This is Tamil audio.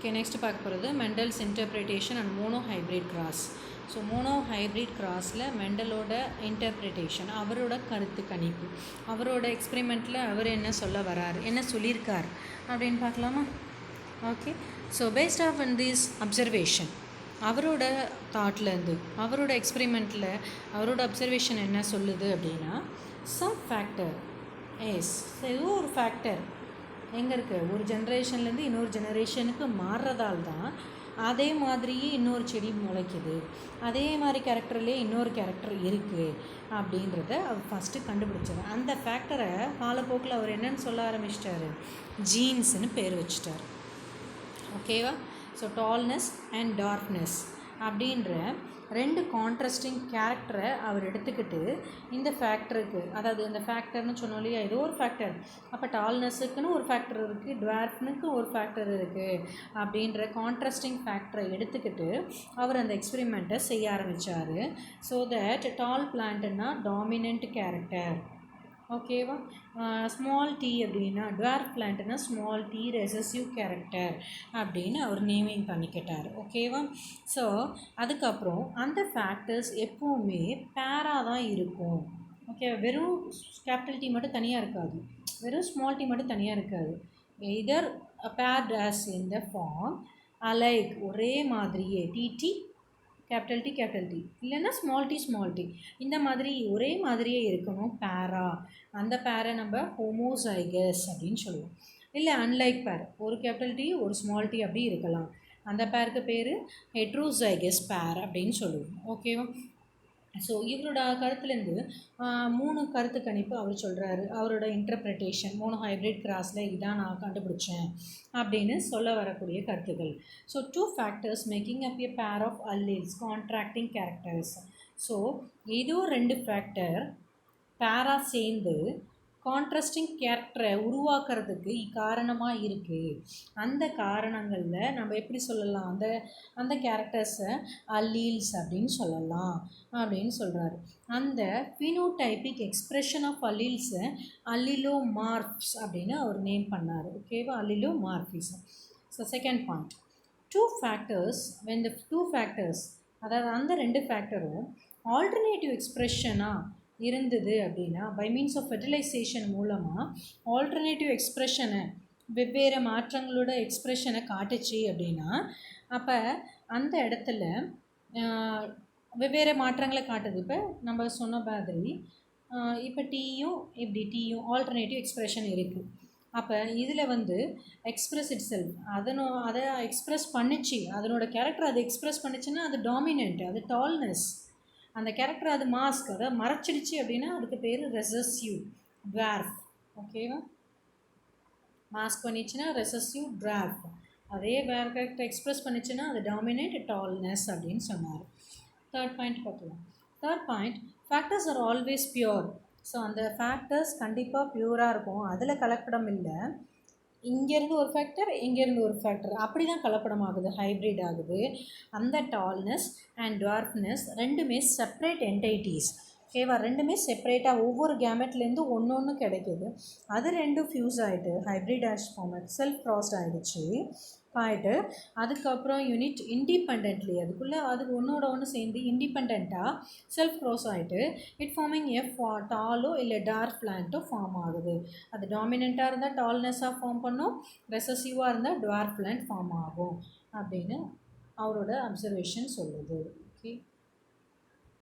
Okay, next பார்க்க போகிறது Mendel's interpretation and monohybrid cross. So monohybrid கிராஸில் மெண்டலோட இன்டர்பிரிட்டேஷன், அவரோட கருத்து கணிப்பு, அவரோட எக்ஸ்பெரிமெண்ட்டில் அவர் என்ன சொல்ல வரார், என்ன சொல்லியிருக்கார் அப்படின்னு பார்க்கலாமா? Okay, so based off on this observation, அவரோட தாட்லேருந்து அவரோட எக்ஸ்பெரிமெண்ட்டில் அவரோட அப்சர்வேஷன் என்ன சொல்லுது அப்படின்னா, சம் ஃபேக்டர் எஸ், ஏதோ ஒரு ஃபேக்டர் எங்கே இருக்குது, ஒரு ஜென்ரேஷன்லேருந்து இன்னொரு ஜெனரேஷனுக்கு மாறுறதால் தான் அதே மாதிரியே இன்னொரு செடி முளைக்குது, அதே மாதிரி கேரக்டர்லேயே இன்னொரு கேரக்டர் இருக்குது அப்படின்றத அவர் ஃபஸ்ட்டு கண்டுபிடிச்சார். அந்த ஃபேக்டரை காலப்போக்கில் அவர் என்னன்னு சொல்ல ஆரம்பிச்சிட்டாரு, ஜீன்ஸ்னு பேர் வச்சிட்டார். ஓகேவா? ஸோ டால்னஸ் அண்ட் டார்க்னஸ் அப்படின்ற ரெண்டு கான்ட்ராஸ்டிங் கேரக்டரை அவர் எடுத்துக்கிட்டு இந்த ஃபேக்டருக்கு, அதாவது இந்த ஃபேக்டர்னு சொன்னோம் இல்லையா, ஏதோ ஒரு ஃபேக்டர், அப்போ டால்னஸுக்குன்னு ஒரு ஃபேக்டர் இருக்குது, டுவார்ஃப்னுக்கு ஒரு ஃபேக்டர் இருக்குது அப்படின்ற கான்ட்ராஸ்டிங் ஃபேக்டரை எடுத்துக்கிட்டு அவர் அந்த எக்ஸ்பெரிமெண்ட்டை செய்ய ஆரம்பித்தார். ஸோ தட் டால் பிளான்ட்னா டாமினன்ட் கேரக்டர், ஓகேவா, ஸ்மால் டி அப்படின்னா டுவார்ஃப் பிளான்ட்னா ஸ்மால் டி ரெசசிவ் கேரக்டர் அப்படின்னு அவர் நேமிங் பண்ணிக்கிட்டார். ஓகேவா? ஸோ அதுக்கப்புறம் அந்த ஃபேக்டர்ஸ் எப்போவுமே பேராக தான் இருக்கும். ஓகே, வெறும் கேபிட்டல் டி மட்டும் தனியாக இருக்காது, வெறும் ஸ்மால் டி மட்டும் தனியாக இருக்காது. Either paired as in the form alike, ஒரே மாதிரியே டிடி கேபிட்டல் டி இல்லைன்னா ஸ்மால் டி இந்த மாதிரி ஒரே மாதிரியே இருக்கணும் பேரா. அந்த பேரை நம்ம ஹோமோசைகஸ் அப்படின்னு சொல்லுவோம். இல்லை அன்லைக் பேர், ஒரு கேபிட்டல் டி ஒரு ஸ்மால் டி அப்படி இருக்கலாம், அந்த பேருக்கு பேர் ஹெட்ரோசைகஸ் பேர் அப்படின்னு சொல்லுவோம். ஓகேவா? ஸோ இவரோட கருத்துலேருந்து 3 கருத்து கணிப்பு அவர் சொல்கிறாரு. அவரோட இன்டர்பிரிட்டேஷன் மோனோஹைப்ரிட் கிராஸில் இதான் நான் கண்டுபிடிச்சேன் அப்படின்னு சொல்ல வரக்கூடிய கருத்துக்கள். So 2 factors making up a pair of alleles contrasting characters. So ஏதோ 2 ஃபேக்டர் பேராக சேர்ந்து கான்ட்ராஸ்டிங் கேரக்டரை உருவாக்குறதுக்கு காரணமாக இருக்குது. அந்த காரணங்களில் நம்ம எப்படி சொல்லலாம், அந்த கேரக்டர்ஸை அல்லீல்ஸ் அப்படின்னு சொல்லலாம் அப்படின்னு சொல்கிறாரு. அந்த ஃபினோடைபிக் எக்ஸ்ப்ரெஷன் ஆஃப் அல்லீல்ஸை அல்லிலோமார்ப்ஸ் அப்படின்னு அவர் நேம் பண்ணார். ஓகேவா? Allelomorphism. So second point, 2 factors when the 2 factors, அதாவது அந்த 2 ஃபேக்டரும் ஆல்டர்னேட்டிவ் எக்ஸ்ப்ரெஷனாக இருந்தது அப்படின்னா, பை மீன்ஸ் ஆஃப் ஃபெர்டிலைசேஷன் மூலமாக ஆல்டர்னேட்டிவ் எக்ஸ்ப்ரெஷனை, வெவ்வேறு மாற்றங்களோட எக்ஸ்ப்ரெஷனை காட்டுச்சு அப்படின்னா, அப்போ அந்த இடத்துல வெவ்வேறு மாற்றங்களை காட்டுது. இப்போ நம்ம சொன்ன மாதிரி இப்போ டீயும் ஆல்டர்னேட்டிவ் எக்ஸ்ப்ரெஷன் இருக்குது. அப்போ இதில் எக்ஸ்ப்ரெஸ் இட் செல்ஃப், அதை எக்ஸ்ப்ரெஸ் பண்ணிச்சு, அதனோட கேரக்டர் அதை எக்ஸ்ப்ரெஸ் பண்ணிச்சுன்னா அது டாமினன்ட், அது டால்னஸ். அந்த கேரக்டர் அது மாஸ்க், அதை மறைச்சிடுச்சு அப்படின்னா அதுக்கு பேர் ரெசசிவ் டுவார்ஃப். ஓகேவா? மாஸ்க் பண்ணிச்சுன்னா ரெசசிவ் டுவார்ஃப், அதே வேறு கேரக்டர் எக்ஸ்ப்ரெஸ் பண்ணிச்சுன்னா அது டாமினேட் டால்னஸ் அப்படின்னு சொன்னார். தேர்ட் பாயிண்ட் பார்க்கலாம். Third point, factors are always pure. So அந்த ஃபேக்டர்ஸ் கண்டிப்பாக பியூராக இருக்கும், அதில் கலப்படம் இல்லை. இங்கேருந்து ஒரு ஃபேக்டர், இங்கேருந்து ஒரு ஃபேக்டர், அப்படி தான் கலப்படம் ஆகுது, ஹைப்ரிட் ஆகுது. அந்த டால்னஸ் அண்ட் டுவார்ஃப்னஸ் ரெண்டுமே செப்பரேட் என்டைட்டிஸ். ஓகேவா? ரெண்டுமே செப்பரேட்டாக ஒவ்வொரு கேமெட்லேருந்து ஒன்று கிடைக்கிது. அது ரெண்டும் ஃபியூஸ் ஆகிட்டு hybrid ash format self crossed ஆகிடுச்சு ஆகிட்டு, அதுக்கப்புறம் யூனிட் இண்டிபெண்ட்லி அது ஒன்றோட ஒன்று சேர்ந்து இண்டிபெண்ட்டாக செல்ஃப் க்ராஸ் ஆகிட்டு இட் ஃபார்மிங் டாலோ இல்லை டார்க் பிளான்ட்டோ ஃபார்ம் ஆகுது. அது டாமினண்ட்டாக இருந்தால் டால்னஸாக ஃபார்ம் பண்ணும், ரெசசிவாக இருந்தால் டார்க் பிளான்ட் ஃபார்ம் ஆகும் அப்படின்னு அவரோட அப்சர்வேஷன் சொல்லுது. ஓகே.